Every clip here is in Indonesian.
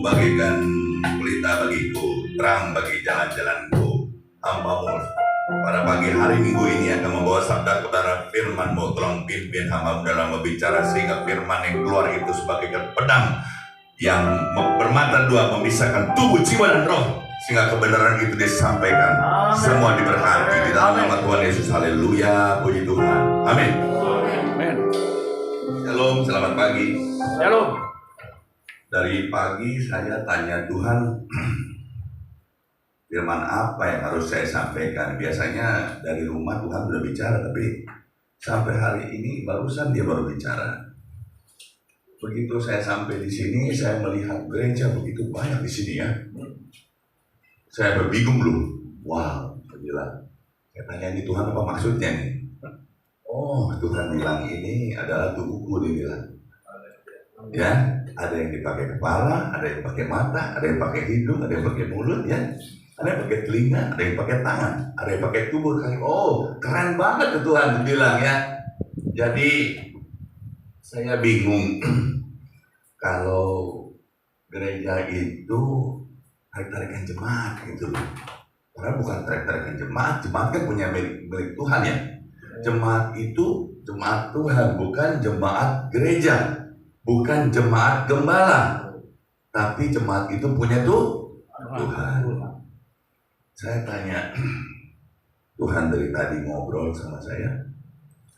bagaikan pelita bagiku, terang bagi jalan-jalanku. Hamba-Mu pada pagi hari Minggu ini akan membawa sabda kepada firman-Mu. Tolong pimpin hamba-Mu dalam berbicara sehingga firman yang keluar itu sebagai pedang yang bermata dua, memisahkan tubuh, jiwa, dan roh, sehingga kebenaran itu disampaikan. Amen. Semua diberkati di dalam nama Tuhan Yesus. Haleluya, puji Tuhan. Amin. Amin. Shalom, selamat pagi. Shalom. Dari pagi saya tanya Tuhan, firman apa yang harus saya sampaikan. Biasanya dari rumah Tuhan sudah bicara, tapi sampai hari ini barusan dia baru bicara. Begitu saya sampai di sini, saya melihat gereja begitu banyak di sini ya. Saya berbingung loh. Wow, gila. Saya tanya ini Tuhan apa maksudnya nih? Oh, Tuhan bilang ini adalah tubuhku, dia bilang. Ya, ada yang dipakai kepala, ada yang pakai mata, ada yang pakai hidung, ada yang pakai mulut ya. Ada yang pakai telinga, ada yang pakai tangan, ada yang pakai tubuh. Oh, keren banget Tuhan bilang ya. Jadi saya bingung kalau gereja itu tarik-tarikan jemaat gitu loh. Karena bukan tarik-tarikan jemaat, jemaat kan punya milik Tuhan ya. Jemaat itu jemaat Tuhan, bukan jemaat gereja, bukan jemaat gembala, tapi jemaat itu punya Tuhan. Saya tanya, Tuhan dari tadi ngobrol sama saya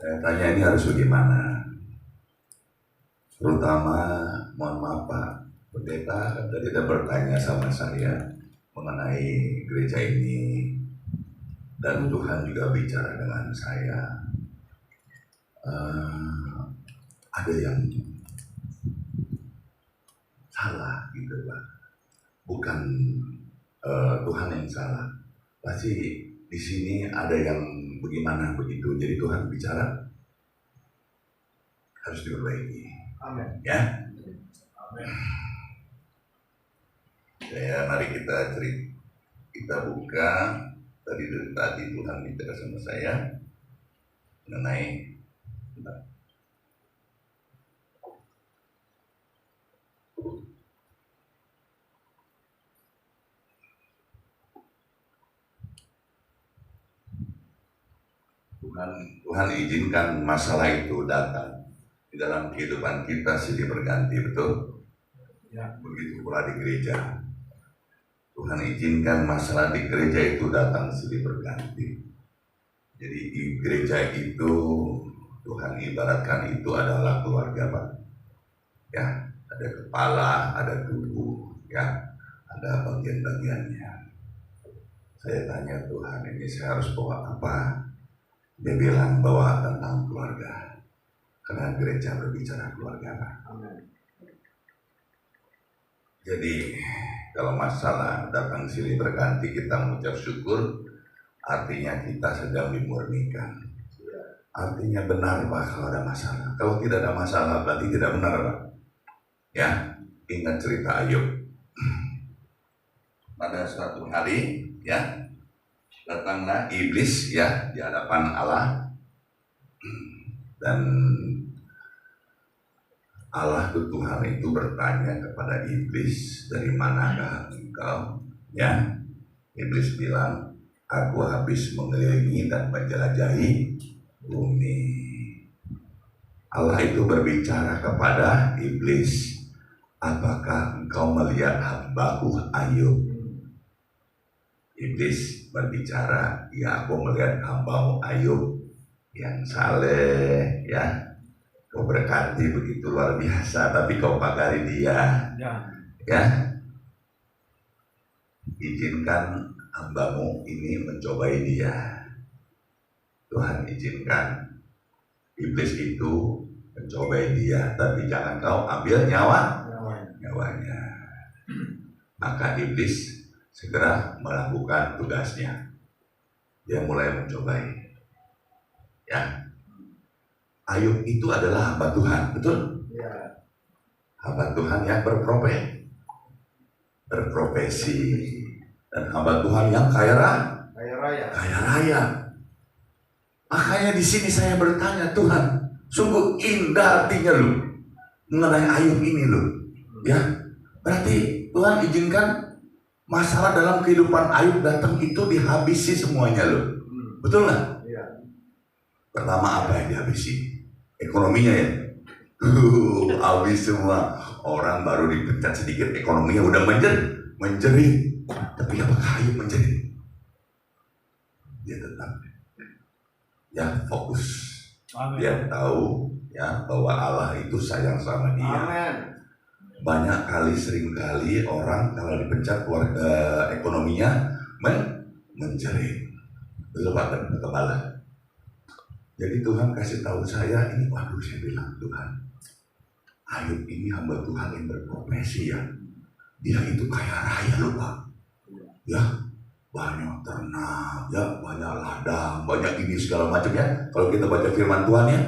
tanya ini harus bagaimana? Terutama, mohon maaf Pak Pendeta, tadi ada bertanya sama saya mengenai gereja ini, dan Tuhan juga bicara dengan saya. Ada yang salah gitu Pak, bukan Tuhan yang salah. Pasti di sini ada yang bagaimana begitu. Jadi Tuhan bicara harus diperbaiki. Amin. Ya. Amin. Mari kita buka dari tadi Tuhan bicara sama saya mengenai Tuhan izinkan masalah itu datang di dalam kehidupan kita silih berganti, betul? Ya. Begitu pula di gereja. Tuhan izinkan masalah di gereja itu datang silih berganti. Jadi di gereja itu Tuhan ibaratkan itu adalah keluarga Pak. Ya, ada kepala, ada tubuh, ya, ada bagian-bagiannya. Saya tanya Tuhan, ini saya harus bawa apa? Dia bilang bawa tentang keluarga. Karena gereja berbicara keluarga Pak. Jadi kalau masalah datang silih berganti kita mengucap syukur, artinya kita sedang dimurnikan. Artinya benar Pak kalau ada masalah. Kalau tidak ada masalah berarti tidak benar Pak. Ya, ingat cerita Ayub. Pada suatu hari ya, datanglah iblis ya di hadapan Allah, dan Allah Tuhan itu bertanya kepada iblis, dari manakah engkau? Ya, iblis bilang, aku habis mengelilingi dan menjelajahi bumi. Allah itu berbicara kepada iblis, apakah engkau melihat hamba-Ku Ayub? Iblis berbicara, ya aku melihat hamba-Mu Ayub yang saleh, ya. Kau berkati begitu luar biasa, tapi kau pagari dia. Ya. Izinkan hamba-Mu ini mencobai dia. Tuhan izinkan iblis itu mencobai dia, tapi jangan kau ambil nyawanya. Maka iblis segera melakukan tugasnya. Dia mulai mencobai. Ya. Ayub itu adalah hamba Tuhan, betul? Ya. Hamba Tuhan yang berprofesi, dan hamba Tuhan yang kaya raya. Makanya di sini saya bertanya, Tuhan, sungguh indah artinya loh mengenai Ayub ini loh, ya. Berarti Tuhan izinkan masalah dalam kehidupan Ayub datang itu dihabisi semuanya loh. Betul nggak? Pertama apa yang dihabisi? Ekonominya ya. Habis semua. Orang baru dipecat sedikit, ekonominya udah menjerit. Tapi apakah Ayub menjerit? Dia tetap ya fokus. Amen. Dia tahu ya bahwa Allah itu sayang sama dia. Amen. Banyak kali, sering kali orang kalau dipecat keluarga ekonominya menjerit. Betul Pak dan kepala. Jadi Tuhan kasih tahu saya ini, waduh saya bilang Tuhan, Ayub ini hamba Tuhan yang berprofesi ya. Dia itu kaya raya loh Pak. Ya, banyak ternak, ya banyak ladang, banyak ini segala macam ya. Kalau kita baca firman Tuhan ya,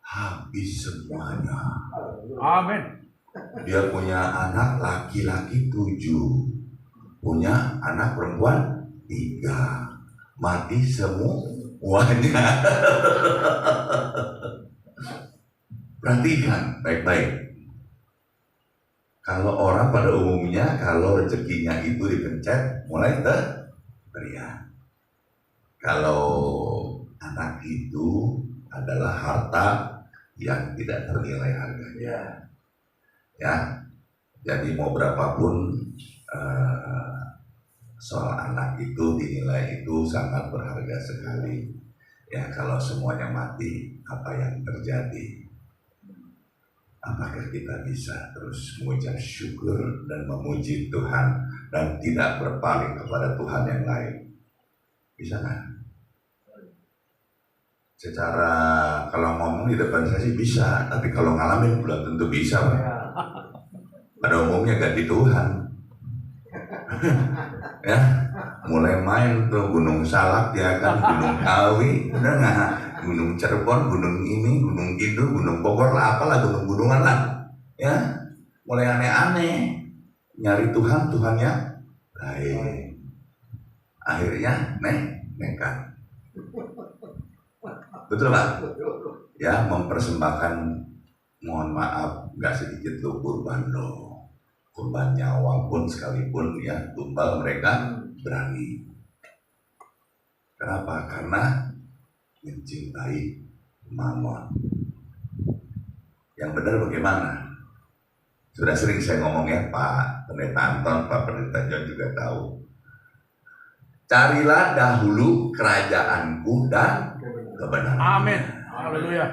habis semuanya. Amin. Dia punya anak laki-laki 7, punya anak perempuan 3, mati semuanya. Perhatikan baik-baik. Kalau orang pada umumnya kalau rezekinya itu dipencet mulai teriak. Kalau anak itu adalah harta yang tidak ternilai harganya. Ya. Jadi mau berapapun soal anak itu dinilai itu sangat berharga sekali. Ya kalau semuanya mati, apa yang terjadi? Apakah kita bisa terus mengucap syukur dan memuji Tuhan dan tidak berpaling kepada Tuhan yang lain? Bisa kan? Secara kalau ngomong di depan saya sih bisa, tapi kalau ngalamin belum tentu bisa. Pada umumnya ganti Tuhan. Ya, mulai main tuh Gunung Salak ya kan, Gunung Kawi, udah nggak? Gunung Cirebon, gunung ini, gunung Kidul, gunung Bogor lah, apalah gunung-gunungan lah, ya, mulai aneh-aneh, nyari Tuhan ya, baik, akhirnya nekat, betul Pak? Ya, mempersembahkan, mohon maaf, nggak sedikit loh kurban nyawa pun sekalipun ya, tumbal mereka berani. Kenapa? Karena mencintai mamon. Yang benar bagaimana? Sudah sering saya ngomong ya Pak Pendeta Anton, Pak Pendeta John juga tahu. Carilah dahulu kerajaanku dan kebenaran. Amin. Haleluya.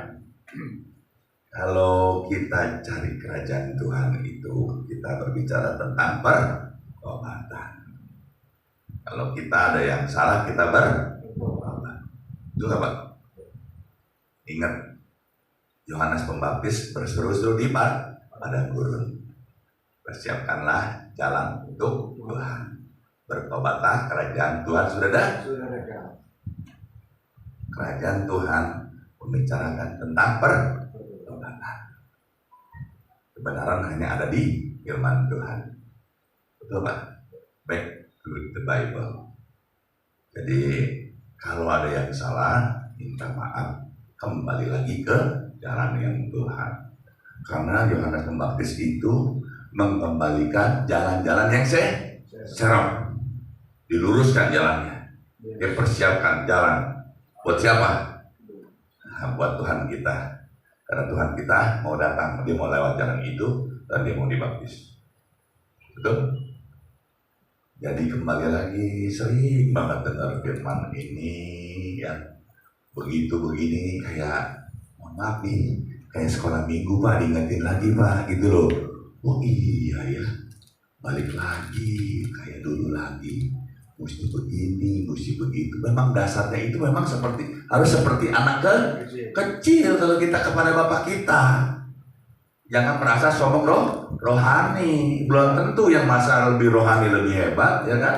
Kalau kita cari kerajaan Tuhan itu, kita berbicara tentang pertobatan. Kalau kita ada yang salah, kita bertobat. Itu Pak. Ingat, Yohanes Pembaptis berseru-seru di padang gurun. Persiapkanlah jalan untuk Tuhan. Bertobatlah, kerajaan Tuhan sudah ada. Kerajaan Tuhan membicarakan tentang pertobatan. Kebenaran hanya ada di firman Tuhan. Betul Pak? Back to the Bible. Jadi kalau ada yang salah, minta maaf. Kembali lagi ke jalan yang Tuhan. Karena Yohanes Pembaptis itu mengembalikan jalan-jalan yang serong. Diluruskan jalannya. Dia persiapkan jalan. Buat siapa? Nah, buat Tuhan kita. Karena Tuhan kita mau datang, dia mau lewat jalan itu dan dia mau dibaptis. Betul? Jadi kembali lagi, sering banget dengar firman ini ya. Begitu begini kayak, mohon maaf nih, kayak sekolah minggu Pak, diingetin lagi Pak, gitu loh. Oh iya ya, balik lagi, kayak dulu lagi, mesti begini, mesti begitu. Memang dasarnya itu memang harus seperti anak kecil kalau kita kepada Bapak kita. Jangan merasa sombong rohani, belum tentu yang masa lebih rohani lebih hebat, ya kan?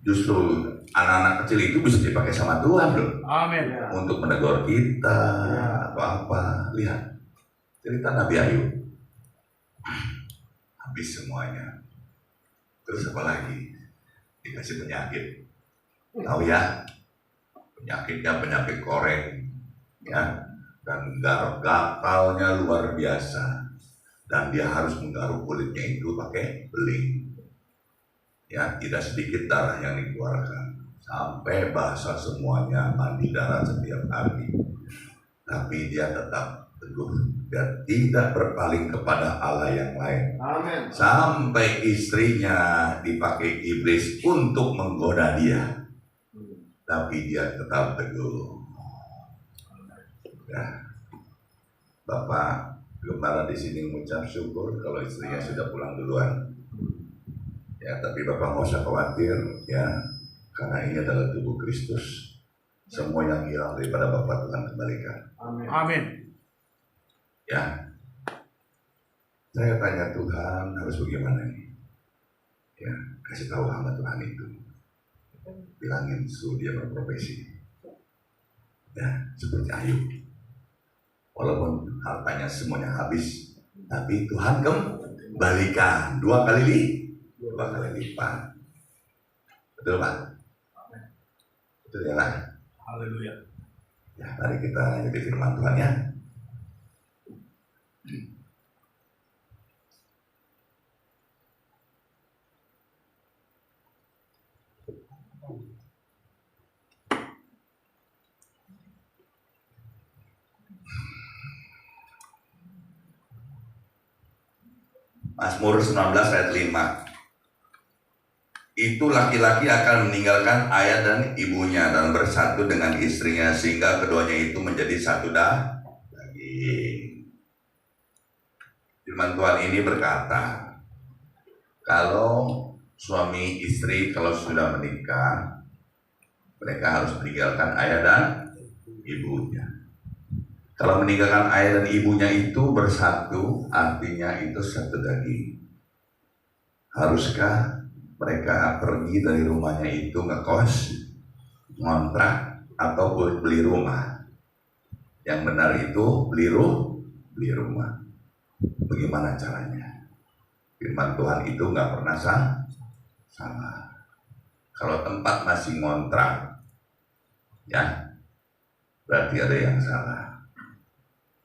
Justru anak-anak kecil itu bisa dipakai sama Tuhan loh. Amin. Untuk menegur kita atau apa. Lihat cerita Nabi Ayub. Habis semuanya. Terus apa lagi? Dikasih penyakit. Tahu ya? Penyakitnya penyakit koreng, ya. Dan gatalnya luar biasa. dan dia harus menggaruk kulitnya itu pakai beling. Ya, tidak sedikit darah yang dikeluarkan, sampai basah semuanya, mandi darah setiap hari. Tapi dia tetap teguh dan tidak berpaling kepada Allah yang lain. Amin. Sampai istrinya dipakai iblis untuk menggoda dia, tapi dia tetap teguh. Ya, Bapak Gembala di sini mengucap syukur kalau istrinya sudah pulang duluan. Ya, tapi Bapak nggak usah khawatir ya, karena ini adalah tubuh Kristus. Semua yang hilang daripada Bapak Tuhan kembalikan. Amin. Amin. Ya, saya tanya Tuhan harus bagaimana ini? Ya, kasih tahu hamba Tuhan itu, bilangin suruh dia berprofesi. Ya, seperti Ayub. Walaupun hartanya semuanya habis, tapi Tuhan kembalikan dua kali lipat. Betul Pak? Betul ya Pak? Haleluya. Ya, mari kita ikuti firman Tuhan ya. Mazmur 19 ayat 5. Itu laki-laki akan meninggalkan ayah dan ibunya dan bersatu dengan istrinya, sehingga keduanya itu menjadi satu daging. Firman Tuhan ini berkata, kalau suami istri kalau sudah menikah, mereka harus meninggalkan ayah dan ibunya. Kalau meninggalkan ayah dan ibunya itu bersatu, artinya itu satu daging. Haruskah mereka pergi dari rumahnya itu ngekos, ngontrak, atau beli rumah? Yang benar itu beli rumah. Bagaimana caranya? Firman Tuhan itu nggak pernah salah. Kalau tempat masih ngontrak, ya berarti ada yang salah.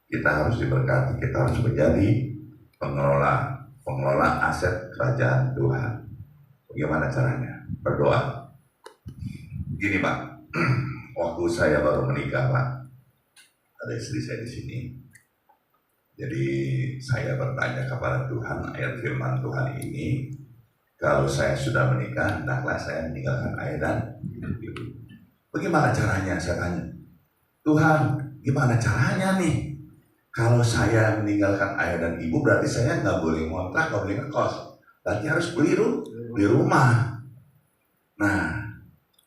Kita harus diberkati, kita harus menjadi pengelola aset kerajaan Tuhan. Bagaimana caranya? Berdoa. Gini Pak, waktu saya baru menikah Pak, ada istri saya di sini. Jadi saya bertanya kepada Tuhan, ayat firman Tuhan ini, kalau saya sudah menikah, hendaklah saya meninggalkan ayah dan ibu. Bagaimana caranya? Saya tanya, Tuhan, gimana caranya nih? Kalau saya meninggalkan ayah dan ibu, berarti saya nggak boleh ngontrak, nggak boleh ngekos. Berarti harus beli rumah. Nah,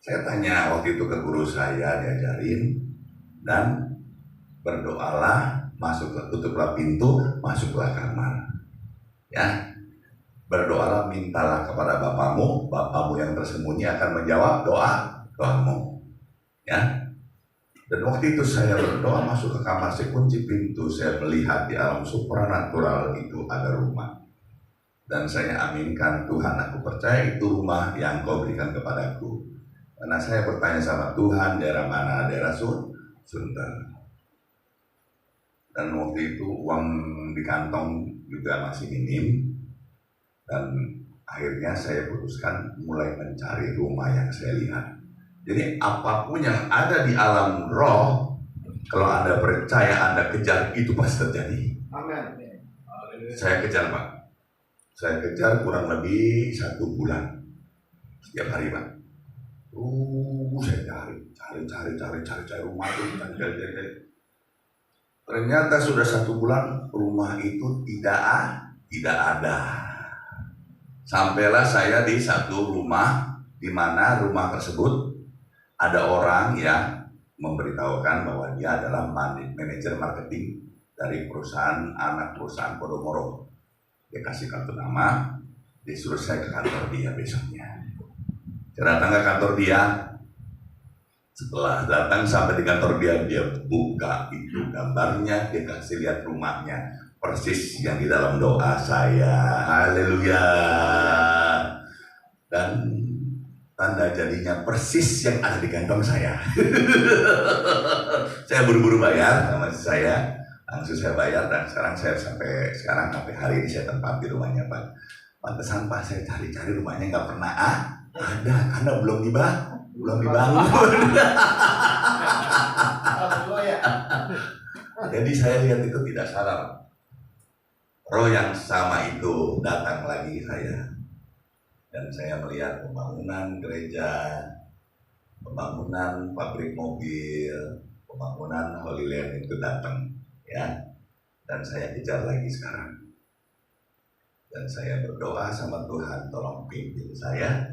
saya tanya waktu itu ke guru saya, diajarin, dan berdoalah, tutuplah pintu, masuklah kamar. Ya, berdoalah, mintalah kepada Bapamu yang tersembunyi akan menjawab doamu. Ya. Dan waktu itu saya berdoa masuk ke kamar, saya kunci pintu, saya melihat di alam supranatural itu ada rumah. Dan saya aminkan, Tuhan, aku percaya itu rumah yang Kau berikan kepadaku. Karena saya bertanya sama Tuhan, daerah mana? Daerah Sunter. Dan waktu itu uang di kantong juga masih minim. Dan akhirnya saya putuskan mulai mencari rumah yang saya lihat. Jadi apapun yang ada di alam roh, kalau Anda percaya, Anda kejar, itu pasti terjadi. Amin. Saya kejar Pak. Saya kejar kurang lebih 1 bulan. Setiap hari Pak. Saya cari rumah itu, cari. Ternyata sudah 1 bulan rumah itu tidak ada. Sampailah saya di satu rumah, di mana rumah tersebut ada orang yang memberitahukan bahwa dia adalah manajer marketing dari anak perusahaan Podomoro. Dia kasih kartu nama, disuruh saya ke kantor dia besoknya. Saya datang ke kantor dia. Setelah datang sampai di kantor dia buka itu gambarnya, dia kasih lihat rumahnya persis yang di dalam doa saya. Haleluya. Dan tanda jadinya persis yang ada di kantong saya. Saya buru-buru bayar sama saya. Langsung saya bayar dan sampai hari ini saya tempati rumahnya Pak. Pantesan Pak saya cari-cari rumahnya nggak pernah ada karena belum dibangun. Jadi saya lihat itu tidak salah. Roh yang sama itu datang lagi dan saya melihat pembangunan gereja, pembangunan pabrik mobil, pembangunan Holy Land itu datang, ya. Dan saya kejar lagi sekarang. Dan saya berdoa sama Tuhan, tolong pimpin saya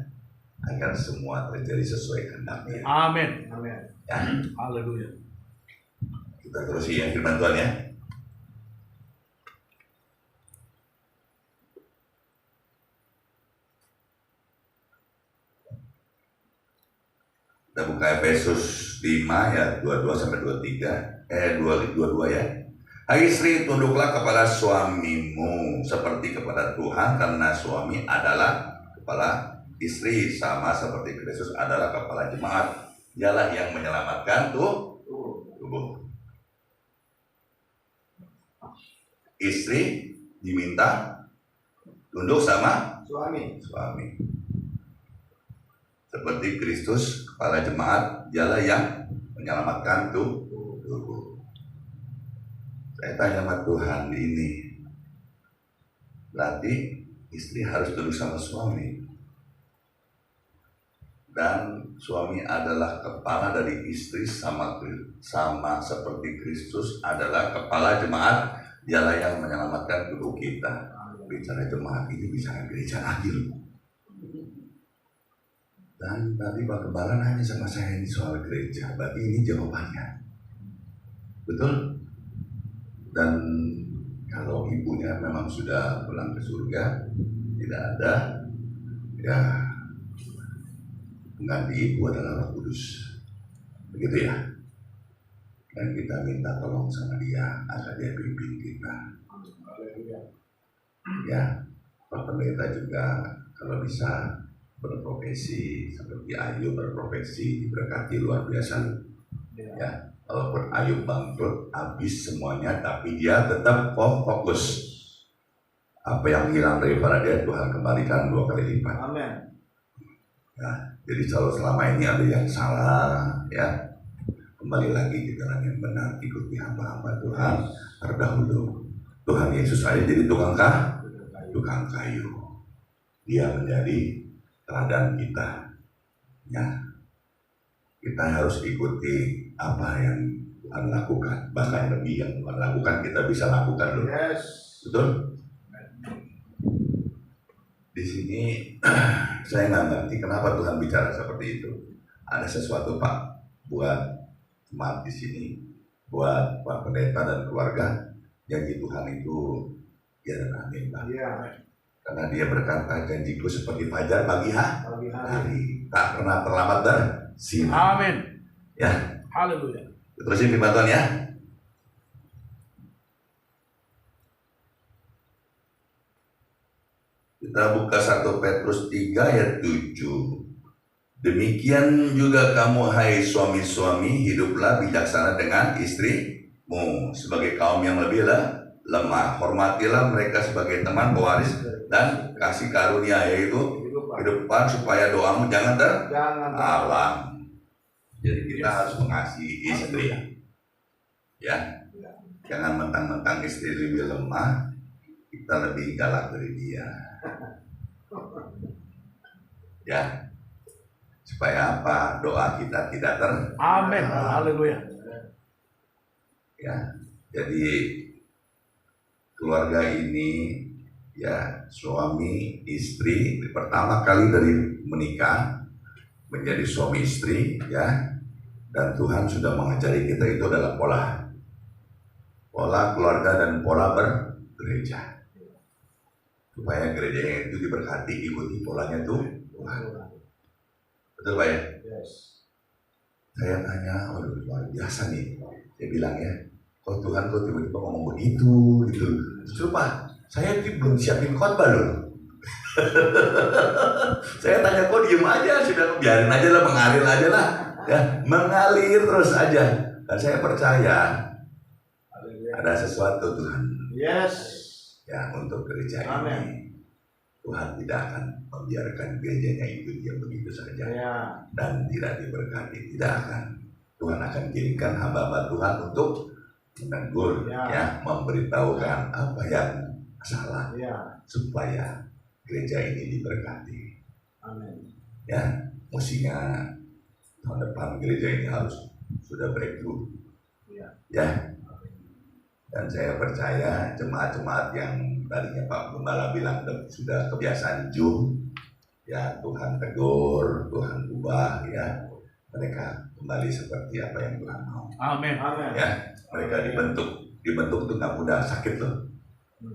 agar semua terjadi sesuai kehendak-Nya. Amin. Amin. Ya. Haleluya. Kita terusi ya firman Tuhan ya. Kita buka Efesus 5 ya 22 sampai 23. 22 ya. Hai istri, tunduklah kepada suamimu seperti kepada Tuhan, karena suami adalah kepala istri, sama seperti Kristus adalah kepala jemaat. Dialah yang menyelamatkan tubuh. Istri diminta tunduk sama suami. Seperti Kristus kepala jemaat, dialah yang menyelamatkan tubuh. Saya tanya sama Tuhan ini, berarti istri harus tunduk sama suami, dan suami adalah kepala dari istri sama seperti Kristus adalah kepala jemaat, dialah yang menyelamatkan tubuh kita. Bicara jemaat ini bicara gereja lagi loh. Dan tadi Pak Gembala nanya sama saya ini soal gereja, berarti ini jawabannya, betul? Dan kalau ibunya memang sudah pulang ke surga, tidak ada, ya pengganti ibu adalah Roh Kudus, begitu ya. Dan kita minta tolong sama Dia agar Dia pimpin kita. Ya, Pak Pendeta juga kalau bisa berprofesi seperti Ayub berprofesi, diberkati luar biasa. Ya. Walaupun Ayub bangkrut, habis semuanya, tapi dia tetap fokus. Apa yang hilang daripada dia, Tuhan kembalikan 2 kali lipat. Amin. Ya, jadi kalau selama ini ada yang salah, ya kembali lagi ke jalan yang benar, ikuti hamba-hamba Tuhan terdahulu. Tuhan Yesus aja jadi tukang kayu. Dia menjadi teladan kita. Ya, kita harus ikuti apa yang Tuhan lakukan, bahkan lebih yang Tuhan lakukan kita bisa lakukan loh. Yes. Betul? Di sini saya nggak ngerti kenapa Tuhan bicara seperti itu. Ada sesuatu Pak buat jemaat di sini, buat Pak Pendeta dan keluarga. Janji Tuhan itu ya dan amin Pak. Iya. Karena Dia berkata, janjiku seperti fajar pagi Pagi hari. hari, tak pernah terlambat dan siang. Amin. Ya. Haleluya. Terusin firman Tuhan ya. Kita buka 1 Petrus 3 ayat 7. Demikian juga kamu hai suami-suami, hiduplah bijaksana dengan istrimu sebagai kaum yang lebih lemah. Hormatilah mereka sebagai teman pewaris dan kasih karunia, yaitu kehidupan, supaya doamu jangan terhalang. Jadi kita harus mengasihi istri, ya. Jangan mentang-mentang istri lebih lemah, kita lebih galak dari dia. Ya, supaya apa? Doa kita tidak Amin. Haleluya. Ya, jadi keluarga ini, ya suami istri pertama kali dari menikah menjadi suami istri, ya. Dan Tuhan sudah mengajari kita itu adalah pola keluarga dan pola bergereja, supaya gereja itu diberkati, ikuti polanya Tuhan. Betul Pak ya? Yes. Saya tanya, waduh luar biasa nih. Saya bilang ya, kok Tuhan kok tiba-tiba ngomong begitu gitu. Justru Pak, saya belum siapin khotbah loh. Saya tanya kok diem aja, sudah biarin aja lah, mengalir aja lah. Ya, mengalir terus aja. Dan saya percaya ada ada sesuatu Tuhan Yes. ya untuk gereja Amen. ini. Tuhan tidak akan membiarkan gerejanya itu diam begitu saja Ya. dan tidak diberkati, tidak akan. Tuhan akan kirimkan hamba-hamba Tuhan untuk menegur, ya, memberitahukan apa yang salah, Ya. supaya gereja ini diberkati. Amin. Ya, mestinya tahun depan gereja ini harus sudah breakthrough. Ya. Dan saya percaya jemaat-jemaat yang tadinya Pak Gembala bilang sudah kebiasaan Zoom, ya Tuhan tegur, Tuhan ubah, ya mereka kembali seperti apa yang Tuhan mau. Amin. Amin. Ya, mereka dibentuk itu nggak mudah, sakit loh.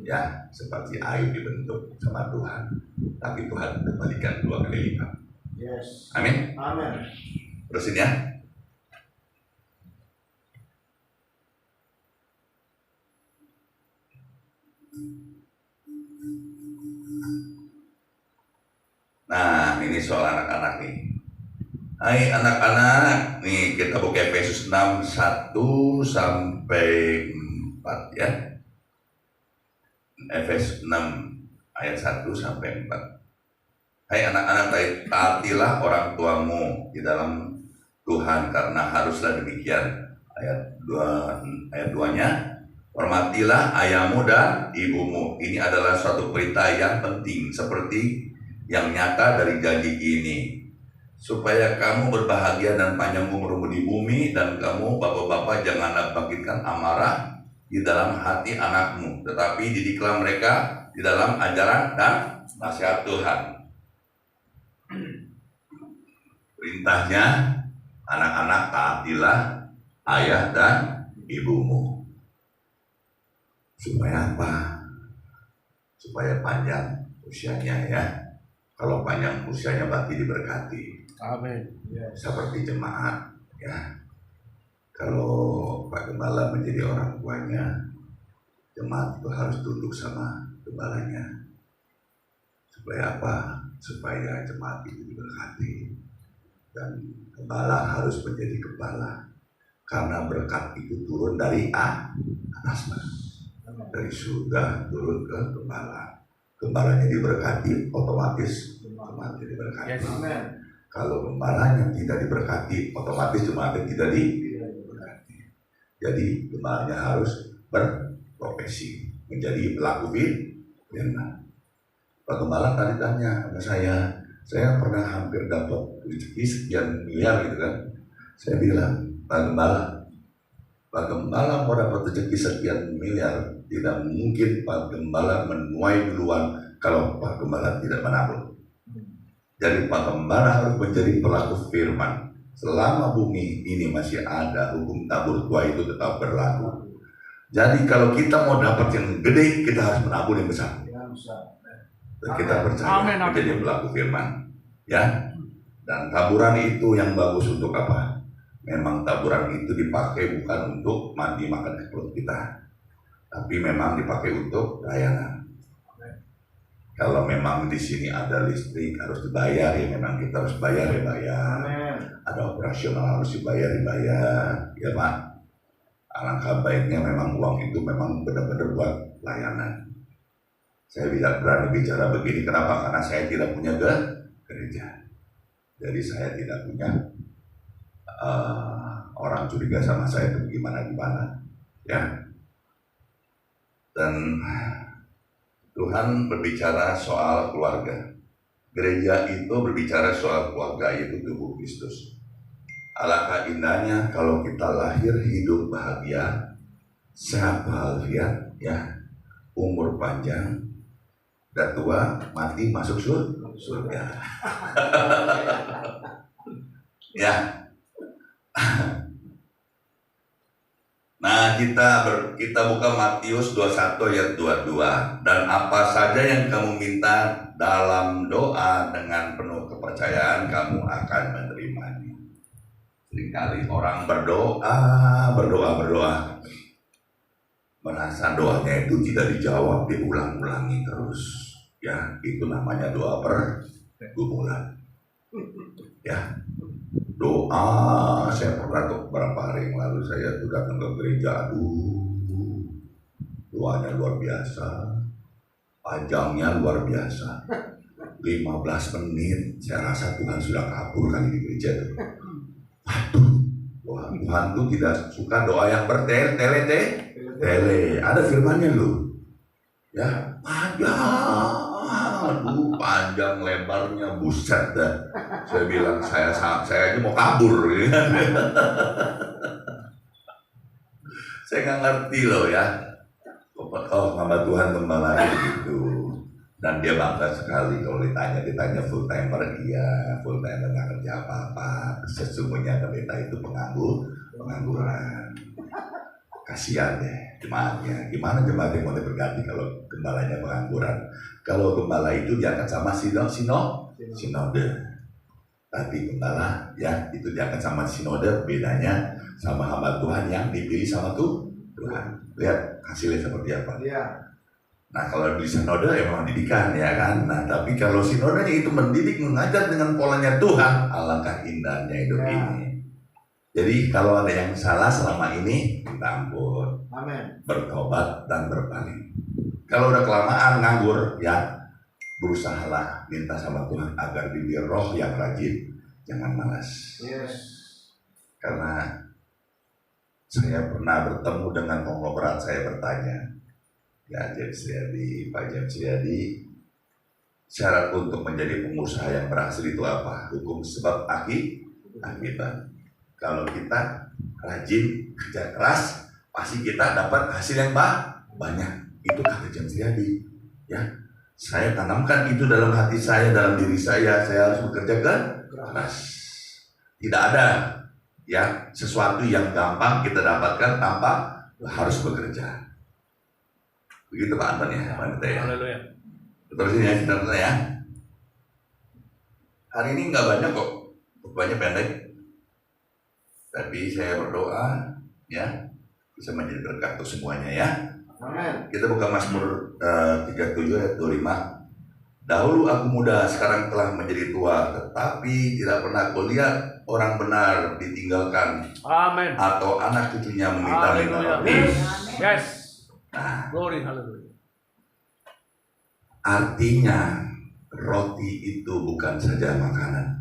Ya, seperti Ayub dibentuk sama Tuhan, tapi Tuhan kembalikan 2 kali lipat. Yes. Amin. Amin. Terusin ya. Nah, ini soal anak-anak nih. Hai anak-anak, nih kita buka Efesus 6, 1 sampai 4 ya. Efesus 6 ayat 1 sampai 4. Hai anak-anak, taatilah orang tuamu di dalam Tuhan, karena haruslah demikian. Ayat 2-nya, hormatilah ayahmu dan ibumu. Ini adalah suatu perintah yang penting, seperti yang nyata dari janji ini, supaya kamu berbahagia dan panjang umur di bumi, dan kamu bapak-bapak janganlah bangkitkan amarah di dalam hati anakmu, tetapi didiklah mereka di dalam ajaran dan nasihat Tuhan. Perintahnya, anak-anak taatilah ayah dan ibumu. Supaya apa? Supaya panjang usianya ya. Kalau panjang usianya berarti diberkati. Amin. Yes. Seperti jemaat ya. Kalau Pak Gembala menjadi orang tuanya, jemaat itu harus tunduk sama gembalanya. Supaya apa? Supaya jemaat itu diberkati. Dan gembala harus menjadi gembala. Karena berkat itu turun dari atas, dari surga turun ke gembala. Gembalanya diberkati, otomatis jemaatnya diberkati. Yes. Amen. Kalau gembalanya tidak diberkati, otomatis jemaatnya tidak diberkati. Jadi gembalanya harus berprofesi, menjadi pelaku firman. Pak Gembala tadi tanya sama saya pernah hampir dapat rezeki sekian miliar gitu kan. Saya bilang, Pak Gembala mau dapat rezeki sekian miliar, tidak mungkin Pak Gembala menuai duluan kalau Pak Gembala tidak menabur. Jadi Pak Gembala harus menjadi pelaku firman. Selama bumi ini masih ada, hukum tabur tuai itu tetap berlaku. Jadi kalau kita mau dapat yang gede, kita harus menabur yang besar. Dan kita percaya menjadi pelaku firman, ya. Dan taburan itu yang bagus untuk apa? Memang taburan itu dipakai bukan untuk mandi makan perut kita, tapi memang dipakai untuk layanan. Kalau memang di sini ada listrik harus dibayar, ya memang kita harus bayar, ya bayar. Ada operasional harus dibayar, ya Pak. Alangkah baiknya memang uang itu memang benar-benar buat layanan. Saya tidak berani bicara begini, kenapa? Karena saya tidak punya gereja. Jadi saya tidak punya orang curiga sama saya itu gimana, ya. Dan Tuhan berbicara soal keluarga. Gereja itu berbicara soal keluarga, yaitu tubuh Kristus. Alangkah indahnya kalau kita lahir hidup bahagia, sehat walafiat, ya, umur panjang, dan tua, mati masuk surga. Ya. Nah, kita buka Matius 21 ayat 22. Dan apa saja yang kamu minta dalam doa dengan penuh kepercayaan, kamu akan menerimanya. Seringkali orang berdoa, merasa doanya itu tidak dijawab, diulang-ulangi terus. Ya, itu namanya doa pergumulan. Ya, doa, saya pernah tuh beberapa hari yang lalu saya tuh datang ke gereja, Doanya luar biasa, panjangnya luar biasa. 15 menit, saya rasa Tuhan sudah kabur kali di gereja itu. Aduh, Tuhan tuh tidak suka doa yang bertele-tele. Ada firmannya loh. Ya, panjang lebarnya, buset dah. Saya bilang saya aja mau kabur. Saya nggak ngerti loh ya. Oh, hamba Tuhan gembala gitu. Dan dia bangga sekali kalau ditanya full timer, iya full timer nggak kerja apa-apa. Sesungguhnya pendeta itu pengangguran. Kasihan deh jemaatnya. Gimana jemaatnya mau diberkati kalau gembalanya pengangguran? Kalau gembala itu diangkat sama sinode. Tapi gembala ya itu diangkat sama sinode, bedanya sama hamba Tuhan yang dipilih sama Tuhan. Lihat hasilnya seperti apa. Iya. Nah kalau di sinode memang didikan ya kan. Nah tapi kalau sinodenya itu mendidik, mengajar dengan polanya Tuhan, alangkah indahnya hidup ini. Jadi kalau ada yang salah selama ini, minta ampun, Amin. bertobat dan berpaling. Kalau udah kelamaan nganggur, ya berusahalah minta sama Tuhan agar diberi roh yang rajin, jangan malas. Yes. Karena saya pernah bertemu dengan konglomerat, saya bertanya, ya James Riyadi, Pak James Riyadi, syarat untuk menjadi pengusaha yang berhasil itu apa? Hukum sebab akibat. Kalau kita rajin kerja keras, pasti kita dapat hasil yang banyak. Itu kata James Riyadi. Ya, saya tanamkan itu dalam hati saya, dalam diri saya harus bekerja keras. Tidak ada ya sesuatu yang gampang kita dapatkan tanpa harus bekerja. Begitu Pak Anton ya, Pak ya. Haleluya. Terusin ya, saudara ya. Hari ini nggak banyak kok, banyak pendek. Tapi saya berdoa ya bisa menjadi berkat untuk semuanya ya. Amin. Kita buka Mazmur 37 ayat 25. Dahulu aku muda, sekarang telah menjadi tua, tetapi tidak pernah aku lihat orang benar ditinggalkan. Amin. Atau anak cucunya meminta-minta roti. Yes. Nah, Glory, haleluya. artinya roti itu bukan saja makanan.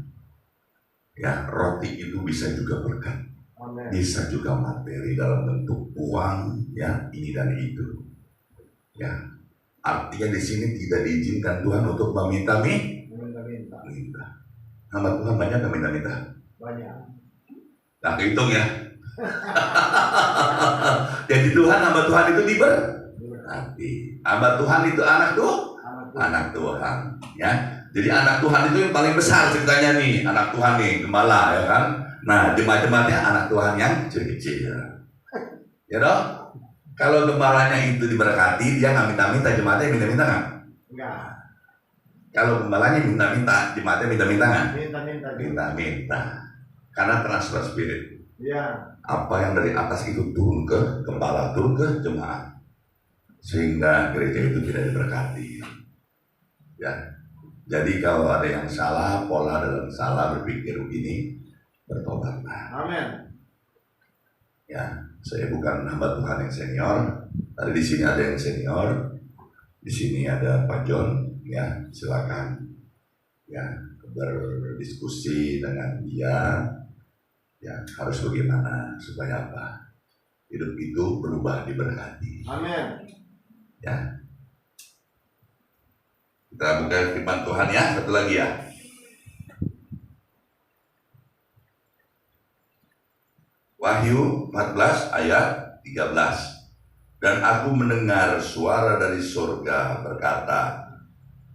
Ya, roti itu bisa juga berkat, Amin. bisa juga materi dalam bentuk uang, ya ini dan itu. Ya, artinya di sini tidak diizinkan Tuhan untuk meminta-minta. Hamba Tuhan banyak yang minta-minta. Banyak. Nah, hitung ya. Jadi Tuhan, hamba Tuhan itu diberkati. Hamba Tuhan itu anak Tuhan, ya. Jadi anak Tuhan itu yang paling besar ceritanya nih, anak Tuhan nih, gembala ya kan. Nah, jemaat-jemaatnya anak Tuhan yang kecil-kecil. Ya dong? Kalau gembalanya itu diberkati, dia nggak minta-minta, jemaatnya minta-minta nggak? Enggak. Kalau gembalanya minta-minta, jemaatnya minta-minta nggak? Minta. Karena transfer spirit. Iya. Apa yang dari atas itu turun ke gembala, turun ke jemaat, sehingga gereja itu tidak diberkati. Ya. Jadi kalau ada yang salah, pola dalam salah berpikir begini, bertobatlah. Amin. Ya, saya bukan hamba Tuhan yang senior. Tadi di sini ada yang senior, di sini ada Pak John. Ya, silakan. Ya, berdiskusi dengan dia. Ya, harus bagaimana supaya apa? Hidup itu berubah, diberkati. Amin. Ya. Kita buka firman Tuhan ya, satu lagi ya. Wahyu 14 ayat 13. Dan aku mendengar suara dari surga berkata,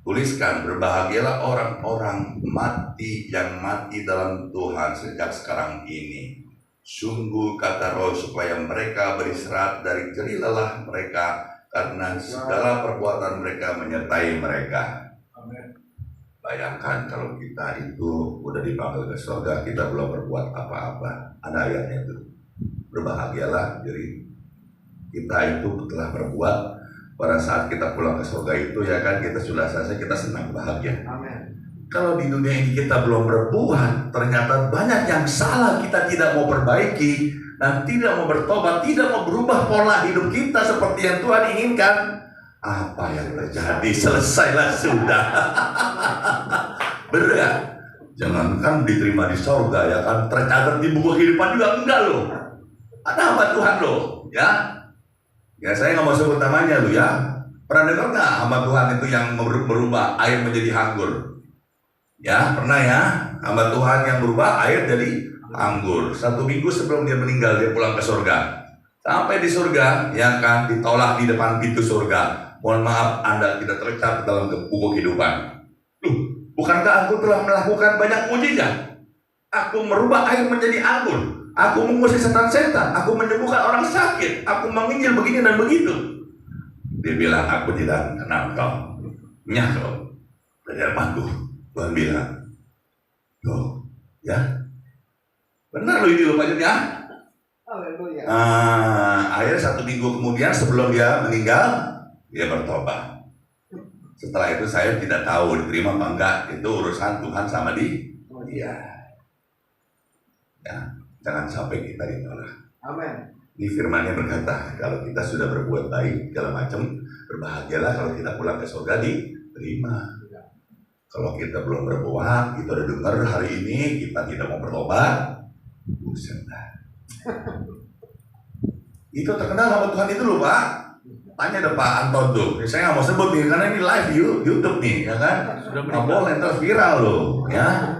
tuliskan, berbahagialah orang-orang mati yang mati dalam Tuhan sejak sekarang ini. Sungguh kata Roh, supaya mereka beristirahat dari jerih lelah mereka, karena segala perbuatan mereka menyertai mereka. Amin. Bayangkan kalau kita itu udah dipanggil ke surga, kita belum berbuat apa-apa. Ada ayatnya itu. Berbahagialah diri kita itu telah berbuat. Pada saat kita pulang ke surga itu ya kan, kita sudah selesai, kita senang, bahagia. Amin. Kalau di dunia ini kita belum berbuat, ternyata banyak yang salah kita tidak mau perbaiki. dan tidak mau bertobat, tidak mau berubah pola hidup kita seperti yang Tuhan inginkan, apa yang terjadi? Selesailah sudah. Berat. Jangankan diterima di sorga, ya kan, tercatat di buku kehidupan juga enggak loh. Ada hamba Tuhan loh, ya. Ya saya nggak mau sebut namanya loh ya. Pernah dengar nggak hamba Tuhan itu yang berubah air menjadi anggur? Ya pernah ya, hamba Tuhan yang berubah air jadi anggur. 1 minggu sebelum dia meninggal dia pulang ke surga. Sampai di surga, ya kan, ditolak di depan pintu surga. Mohon maaf, Anda tidak tercatat dalam buku kehidupan. Loh, bukankah aku telah melakukan banyak mujizat? Aku merubah air menjadi anggur. Aku mengusir setan-setan. Aku menyembuhkan orang sakit. Aku menginjil begini dan begitu. Dia bilang, aku tidak kenal kau. Nyah kau. Belajar mantu. Tuhan bilang, tuh, ya. Benar loh ini loh Pak Jun ya. Haleluya. Akhirnya 1 minggu kemudian sebelum dia meninggal, dia bertobat. Setelah itu saya tidak tahu diterima apa enggak. Itu urusan Tuhan sama dia. Ya, jangan sampai kita ditolak. Amin. Di firman-Nya berkata, kalau kita sudah berbuat baik segala macam, berbahagialah kalau kita pulang ke surga diterima. Kalau kita belum berbuat, kita udah dengar hari ini kita tidak mau bertobat, buset dah. Itu terkenal sama Tuhan itu loh Pak. Tanya deh Pak Anton tuh. Saya nggak mau sebut nih karena ini live YouTube nih, ya kan? Nggak boleh ntar viral loh, ya.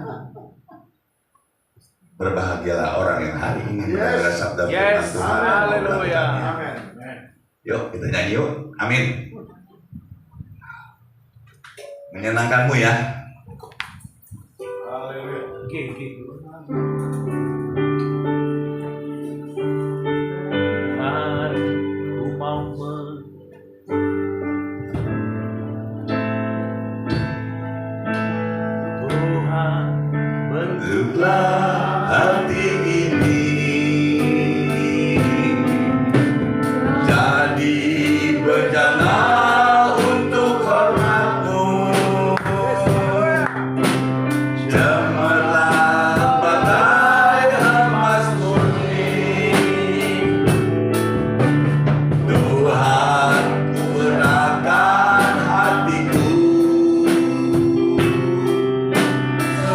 Berbahagialah orang yang hari ini mendengar sabda firman Tuhan. Haleluya. Amin. Yuk kita nyanyi yuk. Amin. Menyenangkanmu ya. Haleluya. Oke. Mari ku mau Tuhan Bentuklah hati ini jadi bejana untuk hormat-Mu. Cemerlang bagai emas murni. Tuhan, ku gerakkan hatiku.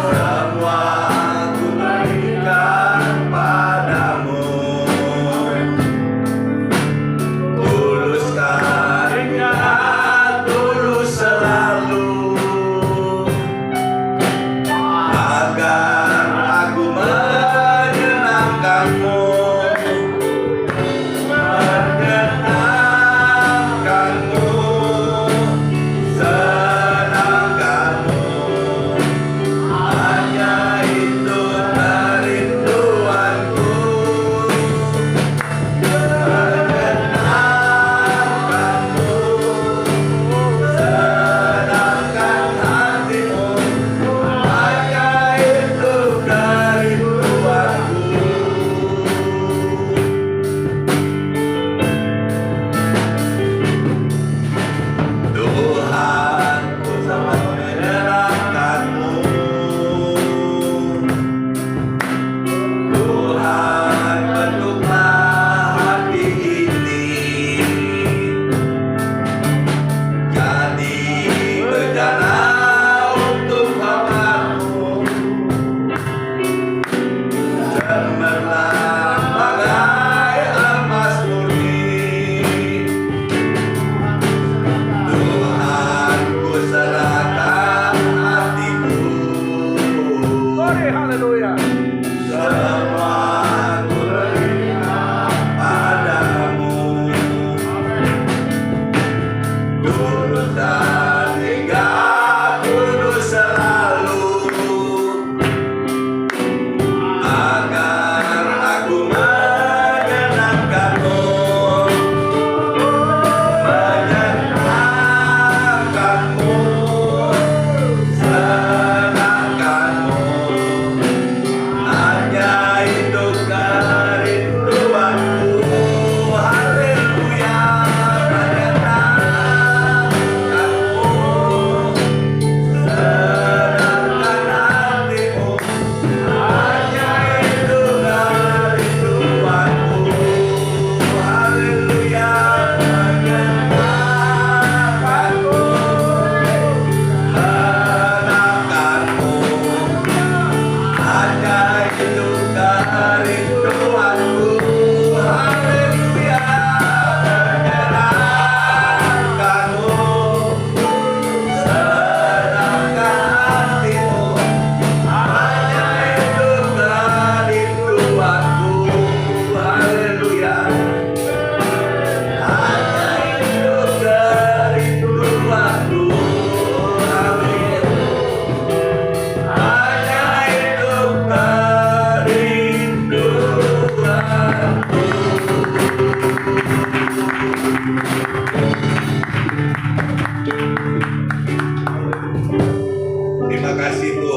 Semua ku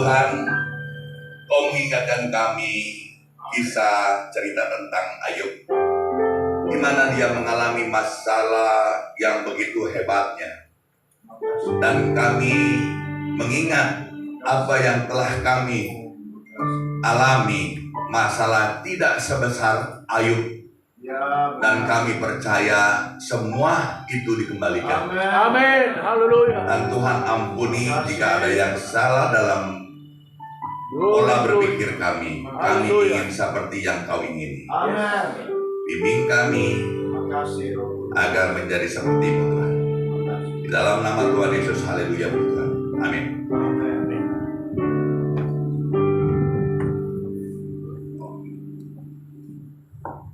Tuhan, Kau mengingatkan kami kisah cerita tentang Ayub, di mana dia mengalami masalah yang begitu hebatnya. Dan kami mengingat apa yang telah kami alami, masalah tidak sebesar Ayub. Dan kami percaya semua itu dikembalikan. Amin. Haleluya. Dan Tuhan ampuni jika ada yang salah dalam pola berpikir kami. Kami ingin seperti yang Kau ingini. Bimbing kami agar menjadi seperti-Mu Tuhan. Di dalam nama Tuhan Yesus, haleluya.